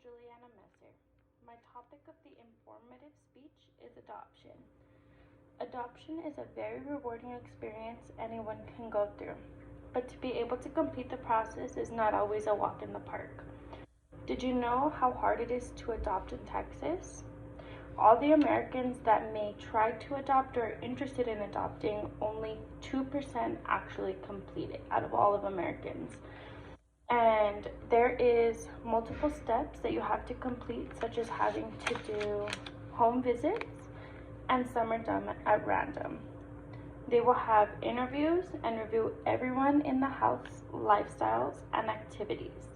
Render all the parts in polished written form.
Juliana Messer. My topic of the informative speech is adoption. Adoption is a very rewarding experience anyone can go through, but to be able to complete the process is not always a walk in the park. Did you know how hard it is to adopt in Texas? All the Americans that may try to adopt or are interested in adopting, only 2% actually complete it out of all of Americans. And there is multiple steps that you have to complete, such as having to do home visits, and some are done at random. They will have interviews and review everyone in the house lifestyles and activities.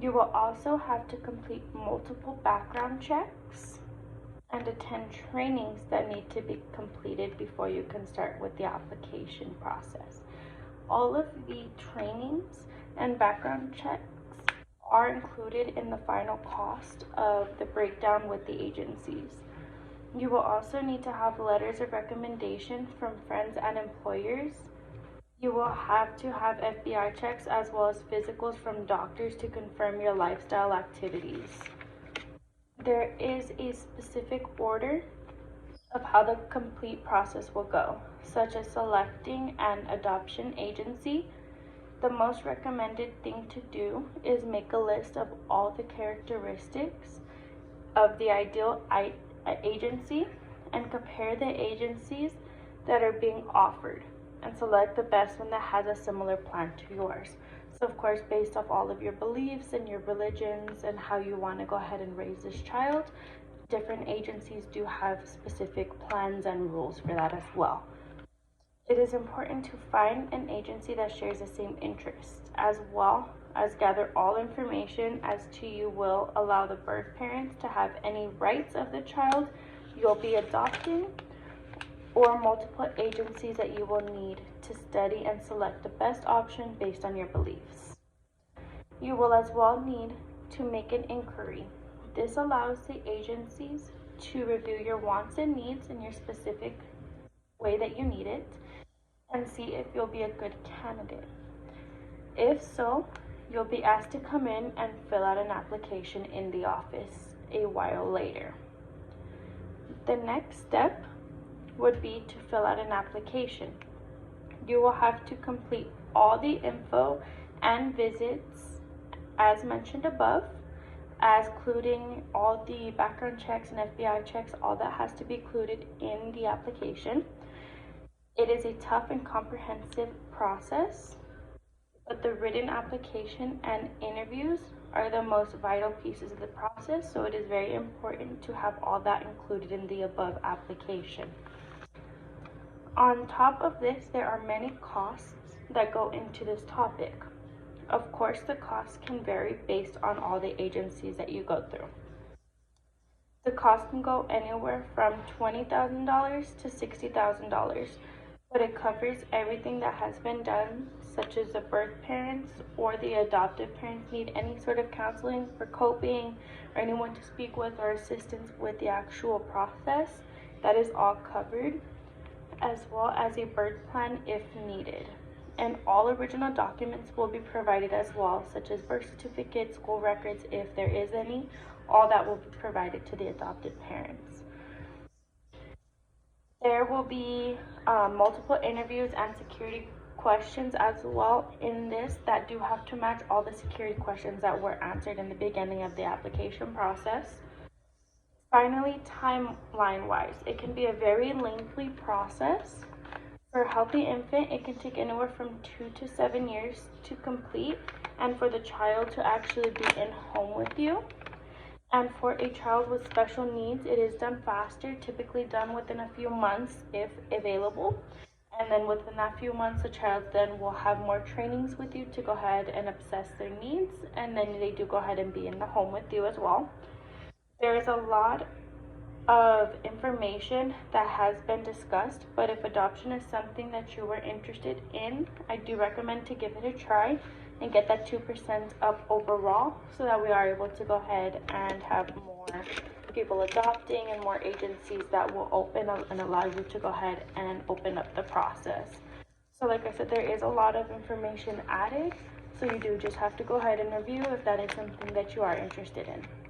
You will also have to complete multiple background checks and attend trainings that need to be completed before you can start with the application process. All of the trainings and background checks are included in the final cost of the breakdown with the agencies. You will also need to have letters of recommendation from friends and employers. You will have to have FBI checks as well as physicals from doctors to confirm your lifestyle activities. There is a specific order of how the complete process will go, such as selecting an adoption agency. The most recommended thing to do is make a list of all the characteristics of the ideal agency and compare the agencies that are being offered and select the best one that has a similar plan to yours. So of course, based off all of your beliefs and your religions and how you want to go ahead and raise this child, different agencies do have specific plans and rules for that as well. It is important to find an agency that shares the same interests, as well as gather all information as to you will allow the birth parents to have any rights of the child you'll be adopting, or multiple agencies that you will need to study and select the best option based on your beliefs. You will as well need to make an inquiry. This allows the agencies to review your wants and needs in your specific way that you need it and see if you'll be a good candidate. If so, you'll be asked to come in and fill out an application in the office a while later. The next step would be to fill out an application. You will have to complete all the info and visits as mentioned above, as including all the background checks and FBI checks. All that has to be included in the application. It is a tough and comprehensive process, but the written application and interviews are the most vital pieces of the process, so it is very important to have all that included in the above application. On top of this, there are many costs that go into this topic. Of course, the costs can vary based on all the agencies that you go through. The cost can go anywhere from $20,000 to $60,000, but it covers everything that has been done, such as the birth parents or the adoptive parents need any sort of counseling for coping or anyone to speak with or assistance with the actual process. That is all covered, as well as a birth plan if needed. And all original documents will be provided as well, such as birth certificates, school records if there is any. All that will be provided to the adopted parents. There will be multiple interviews and security questions as well in this that do have to match all the security questions that were answered in the beginning of the application process. Finally, timeline-wise, it can be a very lengthy process. For a healthy infant, it can take anywhere from 2 to 7 years to complete, and for the child to actually be in home with you. And for a child with special needs, it is done faster, typically done within a few months if available. And then within that few months, the child then will have more trainings with you to go ahead and assess their needs, and then they do go ahead and be in the home with you as well. There is a lot of information that has been discussed, but if adoption is something that you are interested in, I do recommend to give it a try and get that 2% up overall, so that we are able to go ahead and have more people adopting and more agencies that will open up and allow you to go ahead and open up the process. So like I said, there is a lot of information added, So you do just have to go ahead and review if that is something that you are interested in.